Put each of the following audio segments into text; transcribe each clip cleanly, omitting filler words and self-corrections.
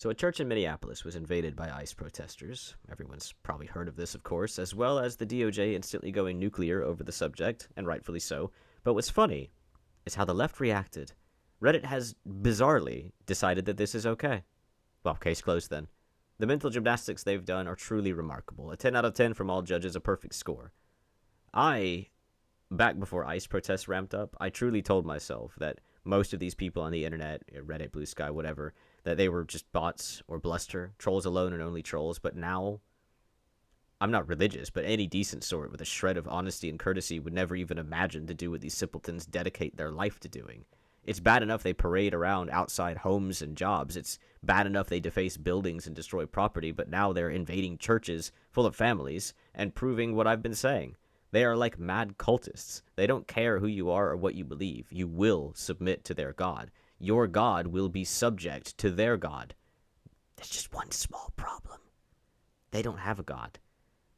So a church in Minneapolis was invaded by ICE protesters. Everyone's probably heard of this, of course, as well as the DOJ instantly going nuclear over the subject, and rightfully so. But what's funny is how the left reacted. Reddit has, bizarrely, decided that this is okay. Well, case closed then. The mental gymnastics they've done are truly remarkable. A 10 out of 10 from all judges, a perfect score. Back before ICE protests ramped up, I truly told myself that most of these people on the internet, Reddit, Blue Sky, whatever, that they were just bots or bluster, trolls alone and only trolls. But now, I'm not religious, but any decent sort with a shred of honesty and courtesy would never even imagine to do what these simpletons dedicate their life to doing. It's bad enough they parade around outside homes and jobs. It's bad enough they deface buildings and destroy property, but now they're invading churches full of families and proving what I've been saying. They are like mad cultists. They don't care who you are or what you believe. You will submit to their God. Your God will be subject to their God. There's just one small problem. They don't have a God.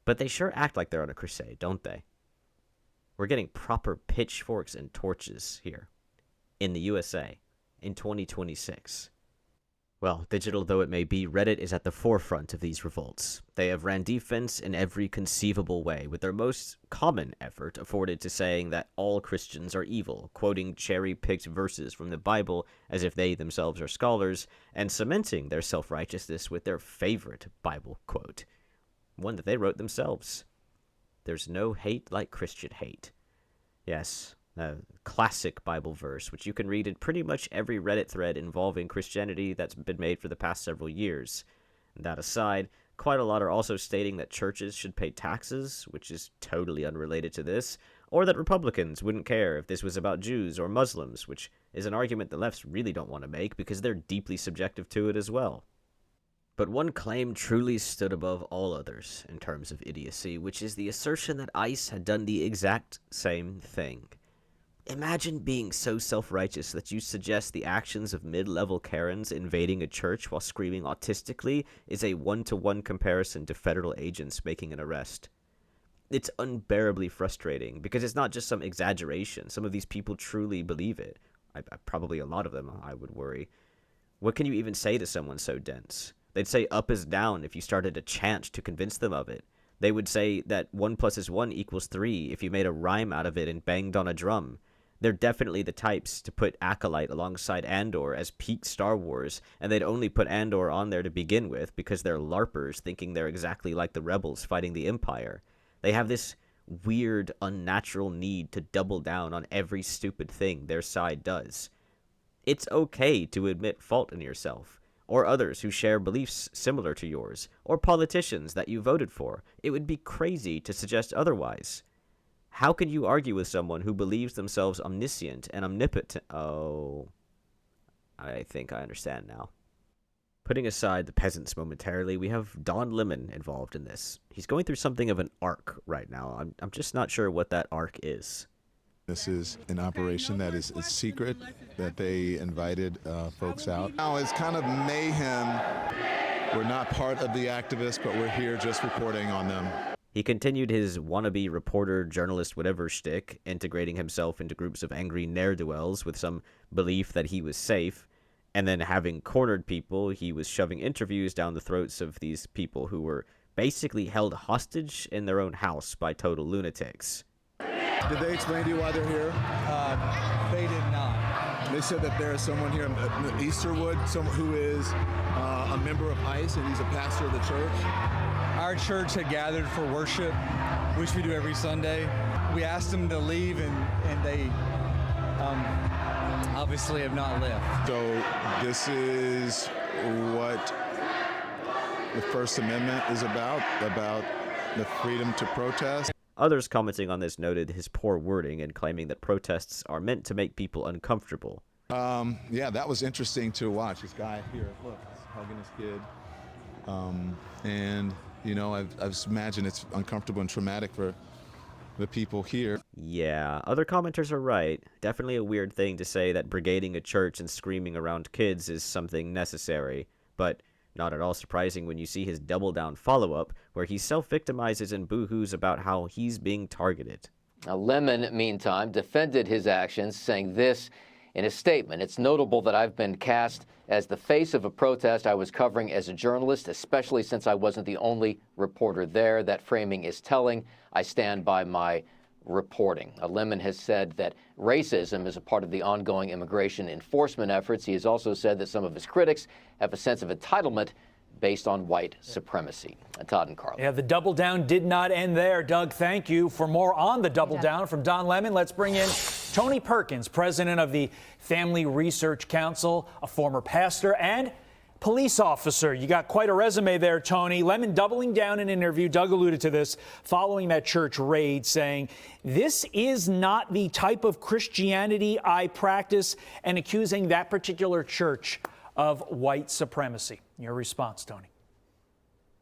But they sure act like they're on a crusade, don't they? We're getting proper pitchforks and torches here in the USA in 2026. Well, digital though it may be, Reddit is at the forefront of these revolts. They have ran defense in every conceivable way, with their most common effort afforded to saying that all Christians are evil, quoting cherry-picked verses from the Bible as if they themselves are scholars, and cementing their self-righteousness with their favorite Bible quote, one that they wrote themselves. There's no hate like Christian hate. Yes, a classic Bible verse, which you can read in pretty much every Reddit thread involving Christianity that's been made for the past several years. That aside, quite a lot are also stating that churches should pay taxes, which is totally unrelated to this, or that Republicans wouldn't care if this was about Jews or Muslims, which is an argument the lefts really don't want to make because they're deeply subjective to it as well. But one claim truly stood above all others in terms of idiocy, which is the assertion that ICE had done the exact same thing. Imagine being so self-righteous that you suggest the actions of mid-level Karens invading a church while screaming autistically is a one-to-one comparison to federal agents making an arrest. It's unbearably frustrating, because it's not just some exaggeration. Some of these people truly believe it. Probably a lot of them, I would worry. What can you even say to someone so dense? They'd say up is down if you started a chant to convince them of it. They would say that 1 + 1 = 3 if you made a rhyme out of it and banged on a drum. They're definitely the types to put Acolyte alongside Andor as peak Star Wars, and they'd only put Andor on there to begin with because they're LARPers thinking they're exactly like the rebels fighting the Empire. They have this weird, unnatural need to double down on every stupid thing their side does. It's okay to admit fault in yourself, or others who share beliefs similar to yours, or politicians that you voted for. It would be crazy to suggest otherwise. How can you argue with someone who believes themselves omniscient and omnipotent? Oh, I think I understand now. Putting aside the peasants momentarily, we have Don Lemon involved in this. He's going through something of an arc right now. I'm just not sure what that arc is. This is an operation that is secret, that they invited folks out. Now it's kind of mayhem. We're not part of the activists, but we're here just reporting on them. He continued his wannabe reporter, journalist, whatever shtick, integrating himself into groups of angry ne'er-do-wells with some belief that he was safe, and then having cornered people, he was shoving interviews down the throats of these people who were basically held hostage in their own house by total lunatics. Did they explain to you why they're here? They did not. They said that there is someone here in Easterwood, someone who is a member of ICE, and he's a pastor of the church. Our church had gathered for worship, which we do every Sunday. We asked them to leave, and they obviously have not left. So this is what the First Amendment is about the freedom to protest. Others commenting on this noted his poor wording and claiming that protests are meant to make people uncomfortable. Yeah, that was interesting to watch. This guy here, look, he's hugging his kid. And, you know, I imagine it's uncomfortable and traumatic for the people here. Yeah, other commenters are right. Definitely a weird thing to say that brigading a church and screaming around kids is something necessary, but not at all surprising when you see his double-down follow-up, where he self-victimizes and boo-hoos about how he's being targeted. Now, Lemon, meantime, defended his actions, saying this In a statement, it's notable that I've been cast as the face of a protest I was covering as a journalist, especially since I wasn't the only reporter there. That framing is telling. I stand by my reporting. Lemon has said that racism is a part of the ongoing immigration enforcement efforts. He has also said that some of his critics have a sense of entitlement based on white supremacy. Todd and Carl. Yeah, the double down did not end there. Doug, thank you. For more on the double down from Don Lemon, let's bring in Tony Perkins, president of the Family Research Council, a former pastor and police officer. You got quite a resume there, Tony. Lemon doubling down in an interview, Doug alluded to this, following that church raid, saying, this is not the type of Christianity I practice, and accusing that particular church of white supremacy. Your response, Tony?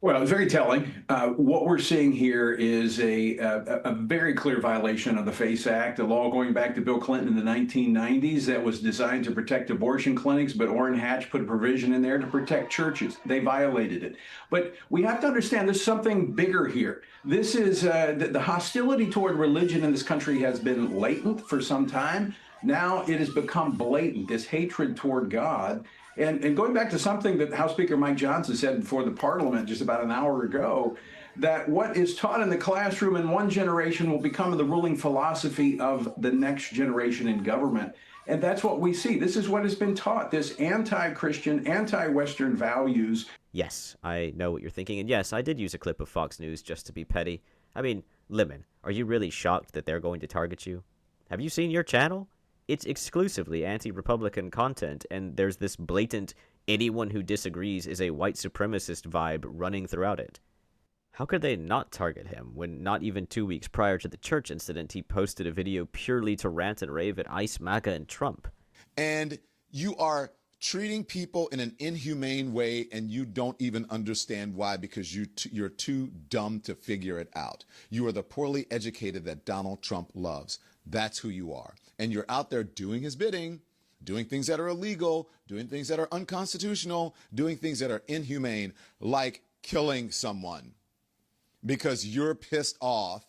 Well, it's very telling. What we're seeing here is a very clear violation of the FACE Act, a law going back to Bill Clinton in the 1990s that was designed to protect abortion clinics, but Orrin Hatch put a provision in there to protect churches. They violated it. But we have to understand there's something bigger here. This is the hostility toward religion in this country has been latent for some time. Now it has become blatant, this hatred toward God. And going back to something that House Speaker Mike Johnson said before the Parliament just about an hour ago, that what is taught in the classroom in one generation will become the ruling philosophy of the next generation in government. And that's what we see. This is what has been taught, this anti-Christian, anti-Western values. Yes, I know what you're thinking. And yes, I did use a clip of Fox News just to be petty. I mean, Lemon, are you really shocked that they're going to target you? Have you seen your channel? It's exclusively anti-Republican content, and there's this blatant anyone who disagrees is a white supremacist vibe running throughout it. How could they not target him when not even 2 weeks prior to the church incident he posted a video purely to rant and rave at ICE, MAGA, and Trump? And you are treating people in an inhumane way, and you don't even understand why, because you're too dumb to figure it out. You are the poorly educated that Donald Trump loves. That's who you are. And you're out there doing his bidding, doing things that are illegal, doing things that are unconstitutional, doing things that are inhumane, like killing someone because you're pissed off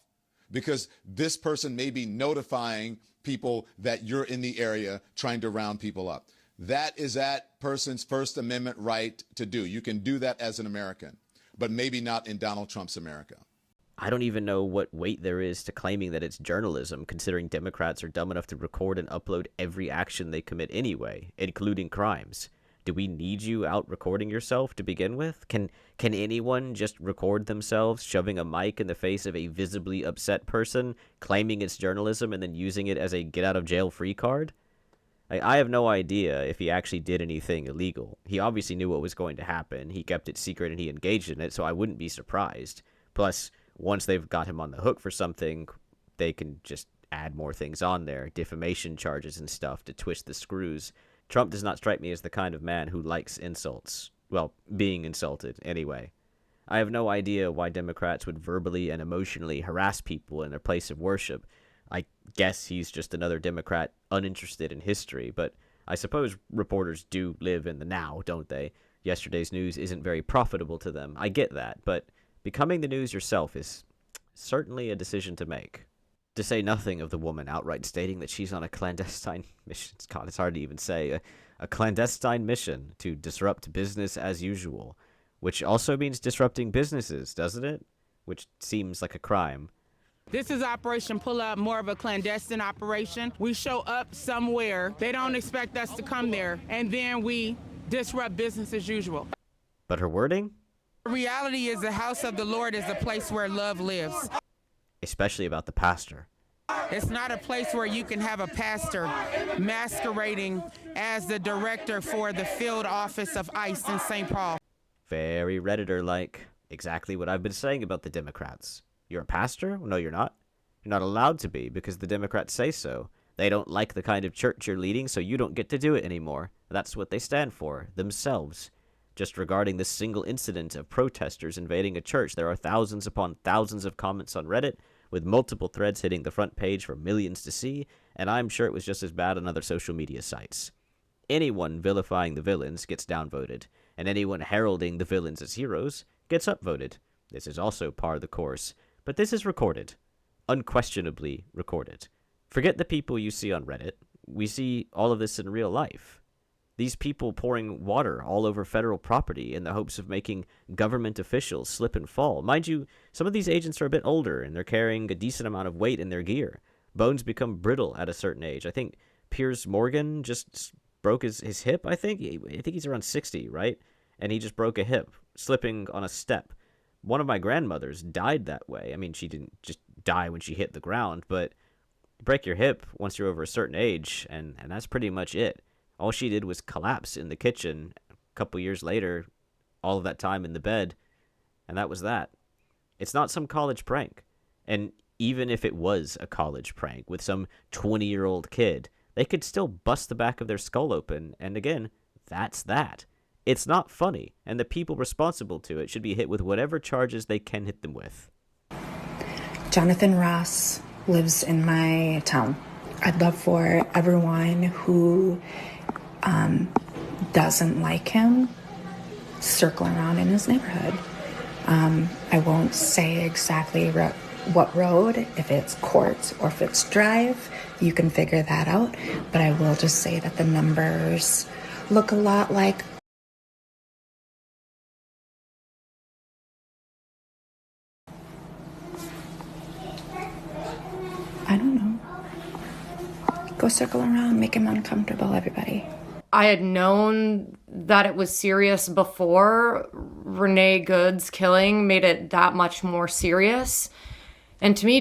because this person may be notifying people that you're in the area trying to round people up. That is that person's First Amendment right to do. You can do that as an American, but maybe not in Donald Trump's America. I don't even know what weight there is to claiming that it's journalism, considering Democrats are dumb enough to record and upload every action they commit anyway, including crimes. Do we need you out recording yourself to begin with? Can anyone just record themselves shoving a mic in the face of a visibly upset person, claiming it's journalism, and then using it as a get-out-of-jail-free card? I have no idea if he actually did anything illegal. He obviously knew what was going to happen. He kept it secret and he engaged in it, so I wouldn't be surprised. Plus, once they've got him on the hook for something, they can just add more things on there, defamation charges and stuff to twist the screws. Trump does not strike me as the kind of man who likes insults. Well, being insulted, anyway. I have no idea why Democrats would verbally and emotionally harass people in their place of worship. I guess he's just another Democrat uninterested in history, but I suppose reporters do live in the now, don't they? Yesterday's news isn't very profitable to them. I get that, but becoming the news yourself is certainly a decision to make. To say nothing of the woman outright stating that she's on a clandestine mission. God, it's hard to even say. A clandestine mission to disrupt business as usual, which also means disrupting businesses, doesn't it? Which seems like a crime. This is Operation Pull Up, more of a clandestine operation. We show up somewhere. They don't expect us to come there, and then we disrupt business as usual. But her wording? The reality is the house of the Lord is a place where love lives. Especially about the pastor. It's not a place where you can have a pastor masquerading as the director for the field office of ICE in St. Paul. Very Redditor-like. Exactly what I've been saying about the Democrats. You're a pastor? No, you're not. You're not allowed to be because the Democrats say so. They don't like the kind of church you're leading, so you don't get to do it anymore. That's what they stand for, themselves. Just regarding this single incident of protesters invading a church, there are thousands upon thousands of comments on Reddit, with multiple threads hitting the front page for millions to see, and I'm sure it was just as bad on other social media sites. Anyone vilifying the villains gets downvoted, and anyone heralding the villains as heroes gets upvoted. This is also par the course. But this is recorded. Unquestionably recorded. Forget the people you see on Reddit. we see all of this in real life. These people pouring water all over federal property in the hopes of making government officials slip and fall. Mind you, some of these agents are a bit older, and they're carrying a decent amount of weight in their gear. Bones become brittle at a certain age. I think Piers Morgan just broke his hip, I think. I think he's around 60, right? And he just broke a hip, slipping on a step. One of my grandmothers died that way. I mean, she didn't just die when she hit the ground, but you break your hip once you're over a certain age, and that's pretty much it. All she did was collapse in the kitchen a couple years later, all of that time in the bed, and that was that. It's not some college prank. And even if it was a college prank with some 20-year-old kid, they could still bust the back of their skull open, and again, that's that. It's not funny, and the people responsible to it should be hit with whatever charges they can hit them with. Jonathan Ross lives in my town. I'd love for everyone who doesn't like him circle around in his neighborhood. I won't say exactly what road, if it's Court or if it's Drive, you can figure that out. But I will just say that the numbers look a lot like I don't know. Go circle around, make him uncomfortable, everybody. I had known that it was serious before. Renee Good's killing made it that much more serious. And to me...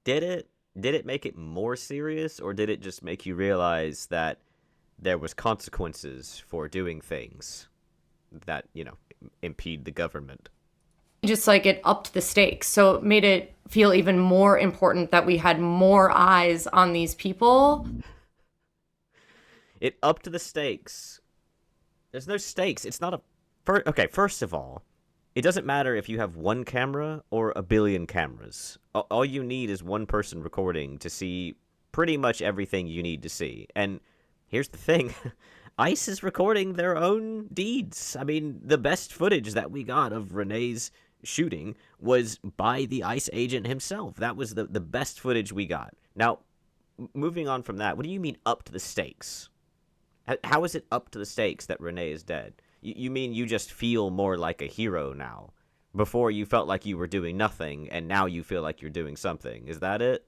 Did it make it more serious, or did it just make you realize that there was consequences for doing things that, impede the government? Just like it upped the stakes. So it made it feel even more important that we had more eyes on these people. It upped the stakes. There's no stakes. It's not a... Okay, first of all, it doesn't matter if you have one camera or a billion cameras. All you need is one person recording to see pretty much everything you need to see. And here's the thing. ICE is recording their own deeds. I mean, the best footage that we got of Renee's shooting was by the ICE agent himself. That was the best footage we got. Now, moving on from that, what do you mean up to the stakes? How is it up to the stakes that Renee is dead? You mean you just feel more like a hero now? Before you felt like you were doing nothing, and now you feel like you're doing something. Is that it?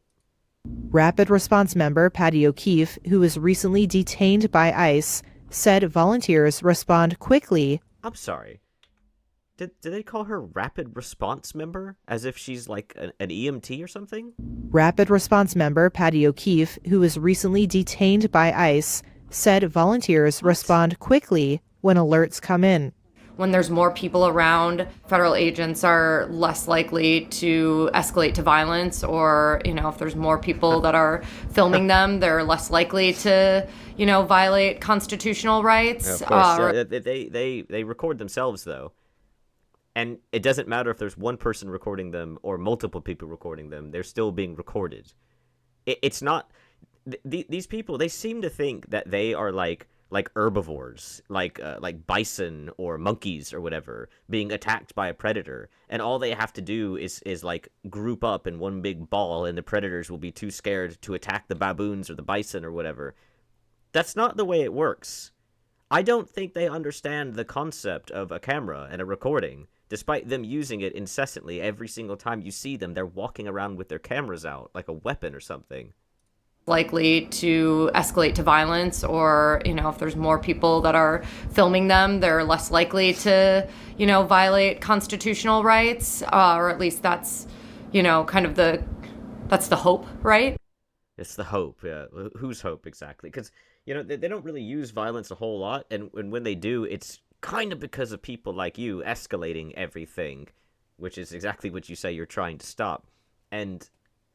Rapid Response member Patty O'Keefe, who was recently detained by ICE, said volunteers respond quickly. I'm sorry. Did they call her Rapid Response member? As if she's like an EMT or something? Rapid Response member Patty O'Keefe, who was recently detained by ICE, said volunteers respond quickly when alerts come in. When there's more people around, federal agents are less likely to escalate to violence, or, if there's more people that are filming them, they're less likely to, violate constitutional rights. Yeah, of course. They record themselves, though. And it doesn't matter if there's one person recording them or multiple people recording them. They're still being recorded. It's not... These people, they seem to think that they are like herbivores, like bison or monkeys or whatever, being attacked by a predator, and all they have to do is like group up in one big ball, and the predators will be too scared to attack the baboons or the bison or whatever. That's not the way it works. I don't think they understand the concept of a camera and a recording, despite them using it incessantly. Every single time you see them, they're walking around with their cameras out like a weapon or something. Likely to escalate to violence, or, if there's more people that are filming them, they're less likely to, violate constitutional rights, or at least that's, that's the hope, right? It's the hope, yeah. Whose hope exactly? Because, they don't really use violence a whole lot, and when they do, it's kind of because of people like you escalating everything, which is exactly what you say you're trying to stop. And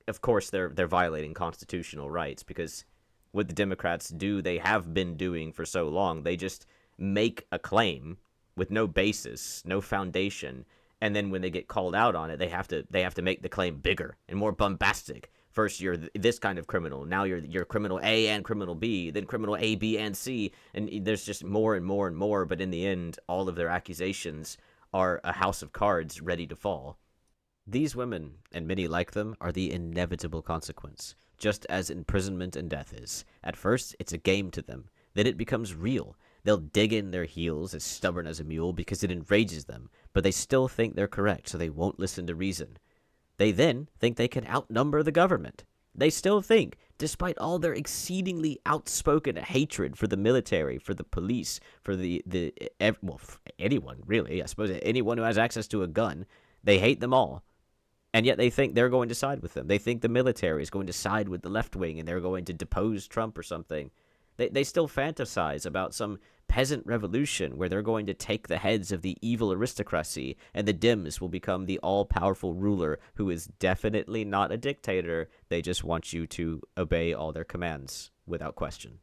of course, they're violating constitutional rights, because what the Democrats do, they have been doing for so long. They just make a claim with no basis, no foundation, and then when they get called out on it, they have to make the claim bigger and more bombastic. First, you're this kind of criminal. Now you're criminal A and criminal B, then criminal A, B, and C, and there's just more and more and more. But in the end, all of their accusations are a house of cards ready to fall. These women, and many like them, are the inevitable consequence, just as imprisonment and death is. At first, it's a game to them. Then it becomes real. They'll dig in their heels as stubborn as a mule because it enrages them, but they still think they're correct, so they won't listen to reason. They then think they can outnumber the government. They still think, despite all their exceedingly outspoken hatred for the military, for the police, for for anyone, really, I suppose anyone who has access to a gun, they hate them all. And yet they think they're going to side with them. They think the military is going to side with the left wing and they're going to depose Trump or something. They still fantasize about some peasant revolution where they're going to take the heads of the evil aristocracy and the Dems will become the all-powerful ruler who is definitely not a dictator. They just want you to obey all their commands without question.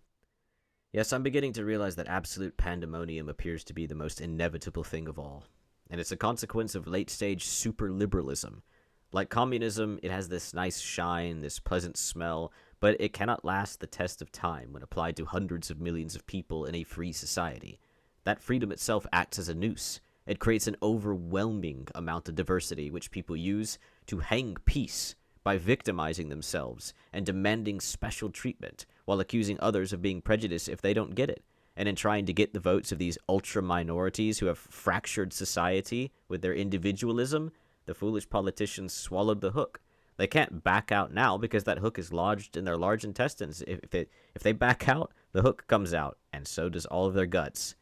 Yes, I'm beginning to realize that absolute pandemonium appears to be the most inevitable thing of all. And it's a consequence of late-stage super-liberalism. Like communism, it has this nice shine, this pleasant smell, but it cannot last the test of time when applied to hundreds of millions of people in a free society. That freedom itself acts as a noose. It creates an overwhelming amount of diversity which people use to hang peace by victimizing themselves and demanding special treatment while accusing others of being prejudiced if they don't get it. And in trying to get the votes of these ultra minorities who have fractured society with their individualism, the foolish politicians swallowed the hook. They can't back out now because that hook is lodged in their large intestines. If they back out, the hook comes out, and so does all of their guts.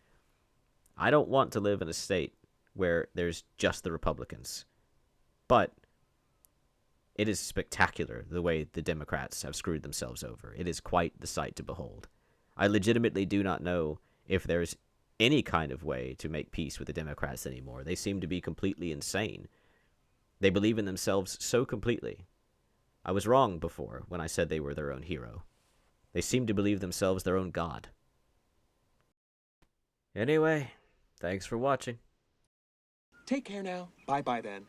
I don't want to live in a state where there's just the Republicans. But it is spectacular the way the Democrats have screwed themselves over. It is quite the sight to behold. I legitimately do not know if there's any kind of way to make peace with the Democrats anymore. They seem to be completely insane. They believe in themselves so completely. I was wrong before when I said they were their own hero. They seem to believe themselves their own god. Anyway, thanks for watching. Take care now. Bye-bye then.